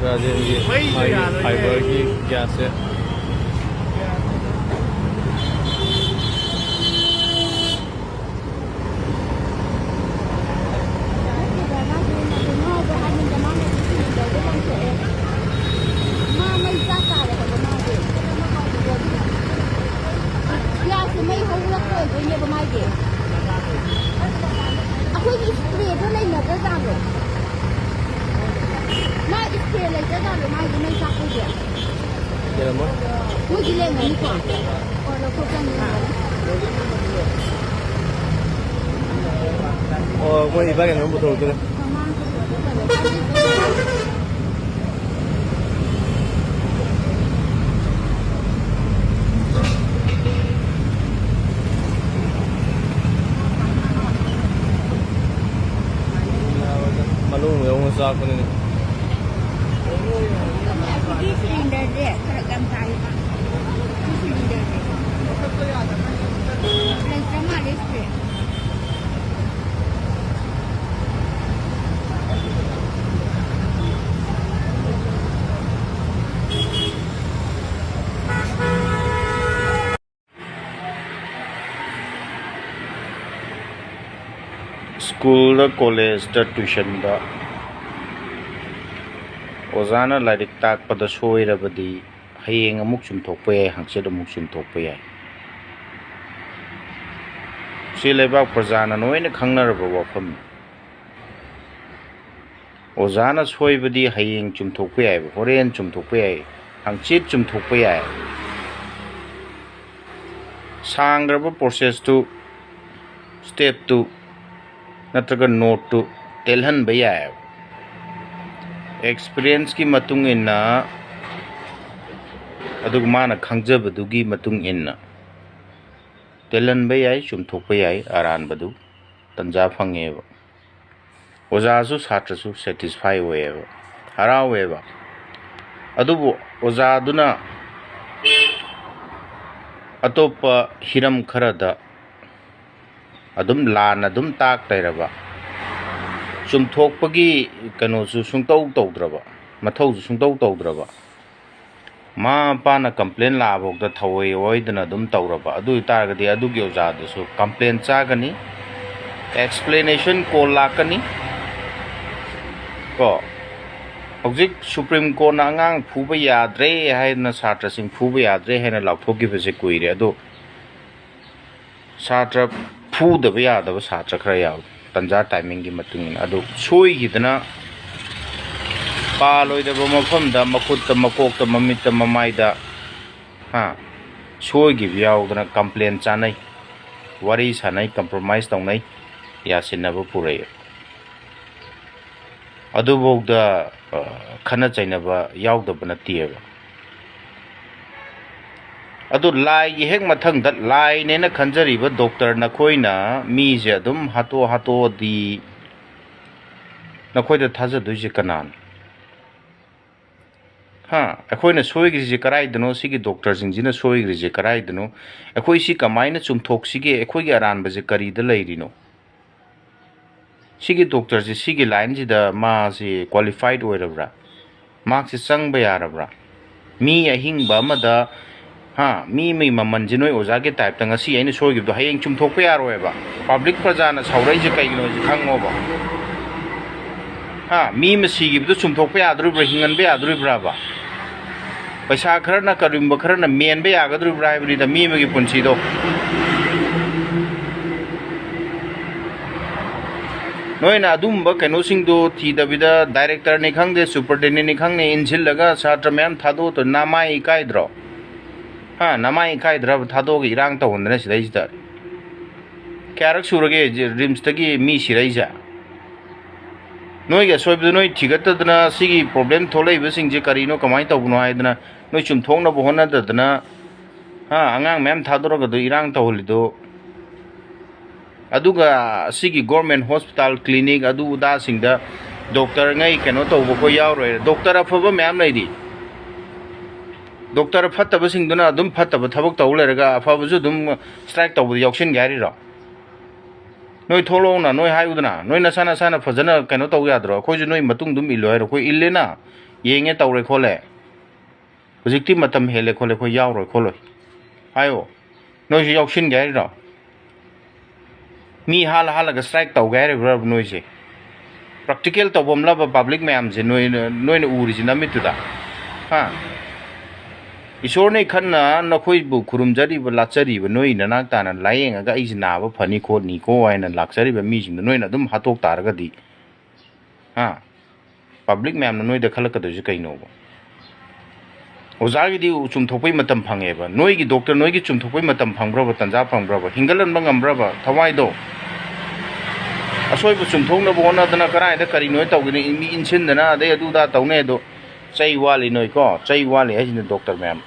Twradi Fibre की gas है 이방에 너무 더우더라. Malu yung sa ako nini. School college tuition da ozana lairik tak pada soirabadi hayeng amuk chumthokpa yai hangset amuk chumthokpa yai si leibak prajana noina khangnaraba wafam ozana soibadi hayeng chumthokpa yai horen chumthokpa yai hangchit chumthokpa yai sangraba process to step to नत्रगा note to तेलहन भैया है experience की मतुंग इन्ना अदुग मान खंगजब दुगी मतुंग इन्ना तेलहन भैया है चुमथोक भैया है आरान बदु तंजा फंगे वो ओजासु छात्रसु सेटिस्फाई हुए वो हरा हुए वो अदुबो ओजादुना अतोप हिरम खरदा अदुम लान अदुम ताक तैरबा चुमथोकपगी कनोसु सुंतौ तौद्रबा मथौसु सुंतौ तौद्रबा मा पाना कंप्लेन लाबोगदा थवै ओइदना अदुम तौरबा अदु तारगदि अदुगी ओजादसु कंप्लेन चागनी एक्सप्लेनेशन कॉल लाकनी को हौजिक सुप्रीम कोर्ट अंगांग फुबा याद्रे हायना छात्रसिंग फुबा याद्रे हायना लाउथोकिबसे कुइरे अदु छात्र फूदब यादब छात्र खरा याव तंजा टाइमिंग की मतुंग अदु सोइगिदना पालोइदब मफमदा मखुत मकोक ममित ममाइदा हा सोइगि यावदना कंप्लेन चानै वरी सानै कंप्रोमाइज तौनै यासिनब पुरै अदु बोगदा खना चैनब यावदब नतियबा अदु लाई हेक मथंग द लाई नेना खंजरीबा डॉक्टर नखोइना मीजे अदुम हातो हातो दी नखोइदा थाजदुइजे कनान हा अखोइना सोइग्रिजे कराइदनो सिगी डॉक्टर सिंजिना सोइग्रिजे कराइदनो अखोइ सि कमाइना चुमथोक सिगे अखोइगे अरानबजे करीदा लैरिनो सिगी डॉक्टर जे सिगी लाइन जिदा मासे क्वालिफाइड ओइरब्रा मार्क्स संगबा यारब्रा मी अहिंगबा मदा हाँ मी ममन जिनोय ओजा के टाइप तंग सी आइने सोइगिबदो हयेंग चुमथोकपा यारोयबा पब्लिक प्रजाना सावराइजे कैगिनो जि खंगोबा हाँ मी मसिगिबदो चुमथोकपा याद्रुब्रा हिंगनबा याद्रुब्राबा पैसा खरना करिमबा खरना मेनबा यागद्रुब्रा हाइबनिदा मी मगी पुंसिदो नोइना अदुमबा कैनोसिंगदो थीदबिदा डायरेक्टर ने खंगदे सुपरटेंडेंट ने खंगने इनजिलगा छात्र मैम थादो तो नामाय इकाइद्रो हाँ नमाई कायद्रब थादोगी इरांग तौंदना सिदैजिदा क्यारक सुरगे रिम्स तगी मी सिरैजा नोइगा सोइबदो नोइ थिगतदना सिगी प्रॉब्लम थोलैबसिंगजे करिनो कमाइ तौबनो हाइदना नोइ चुमथोंना बहोनददना हाँ आंगांग मैम थादोरगदो इरांग तौलिदो अदुगा सिगी गवर्नमेंट हॉस्पिटल क्लिनिक अदु उदासिंगदा doctor ngai keno taubo ko yauroi doctor afaba ma'am लैदी डॉक्टर फत्तबसिंगदुना अदुम फत्तब थबक तौ लेरगा अफबसु दुम स्ट्राइक तौब याउसिन गारी रो नोइ थोलोना नोइ हायुदना नोइ नसाना साना फजना कनो तौ याद्रो खोजु नोइ मतुंग दुम इलो हैरो कोइ इल्लेना ꯌꯦꯡꯉꯦ ꯇꯧꯔꯦ ꯈꯣꯠꯂꯦ ꯍꯧꯖꯤꯛꯇꯤ ꯃꯇꯝ ꯍꯦꯜꯂꯦ ꯈꯣꯠꯂꯦ ꯑꯩꯈꯣꯏ ꯌꯥꯎꯔꯣꯏ ꯈꯣꯠꯂꯣꯏ ꯍꯥꯏꯌꯣ ꯅꯣꯏꯁꯨ ꯌꯥꯎꯁꯤꯟꯒꯦ ꯍꯥꯏꯔꯤꯔꯣ ꯃꯤ ꯍꯥꯜꯂꯒ ꯁ꯭ꯇ꯭ꯔꯥꯏꯛ ꯇꯧꯒꯦ ꯍꯥꯏꯔꯤꯕ꯭ꯔꯥ ꯅꯣꯏꯁꯦ ꯄ꯭ꯔꯥꯛꯇꯤꯀꯦꯜ ꯇꯧꯐꯝꯂꯕ ꯄꯥꯕ꯭ꯂꯤꯛ ꯃꯌꯥꯝꯁꯦ ꯅꯣꯏꯅ ꯎꯔꯤꯁꯤ ꯅꯃꯤꯠꯇꯨꯗ ꯍꯥ ꯏꯁꯣꯔꯅ ꯈꯟꯅ ꯅꯈꯣꯏꯕꯨ ꯈꯨꯔꯨꯝꯖꯔꯤꯕ ꯂꯥꯠꯆꯔꯤꯕ ꯅꯣꯏ ꯅꯅꯥꯛ ꯇꯥꯅ ꯂꯥꯌꯦꯡꯉꯒ ꯑꯩꯁꯦ ꯅꯥꯕ ꯐꯅꯤ ꯈꯣꯠꯅꯤꯀꯣ ꯍꯥꯏꯅ ꯂꯥꯛꯆꯔꯤꯕ ꯃꯤꯁꯤꯡꯗꯣ ꯅꯣꯏꯅ ꯑꯗꯨꯝ ꯍꯥꯠꯇꯣꯛ ꯇꯥꯔꯒꯗꯤ ꯍꯥ ꯄꯥꯕ꯭ꯂꯤꯛ ꯃꯌꯥꯝꯅ ꯅꯣꯏꯗ ꯈꯜꯂꯛꯀꯗꯣꯏꯁꯦ ꯀꯩꯅꯣꯕ ꯑꯣꯖꯥꯒꯤꯗꯤ ꯆꯨꯝꯊꯣꯛꯄꯩ ꯃꯇꯝ ꯐꯪꯉꯦꯕ ꯅꯣꯏꯒꯤ ꯗꯣꯛꯇꯔ ꯅꯣꯏꯒꯤ ꯆꯨꯝꯊꯣꯛꯄꯩ ꯃꯇꯝ ꯐꯪꯕ꯭ꯔꯕ ꯇꯟꯖꯥ ꯐꯪꯕ꯭ꯔꯕ ꯍꯤꯡꯒꯠꯍꯟꯕ ꯉꯝꯕ꯭ꯔꯕ ꯊꯋꯥꯏꯗꯣ ꯑꯁꯣꯏꯕ ꯆꯨꯝꯊꯣꯛꯅꯕ ꯍꯣꯠꯅꯗꯅ ꯀꯗꯥꯏꯗ ꯀꯔꯤꯅꯣ ꯇꯧꯒꯅꯤ ꯃꯤ ꯏꯟꯁꯤꯟꯗꯅ ꯑꯗꯩ ꯑꯗꯨꯗ ꯇꯧꯅꯩ ꯑꯗꯣ ꯆꯩ ꯋꯥꯠꯂꯤ ꯅꯣꯏꯀꯣ ꯆꯩ ꯋꯥꯠꯂꯤ ꯍꯥꯏꯁꯤꯅ ꯗꯣꯛꯇꯔ ꯃꯌꯥꯝ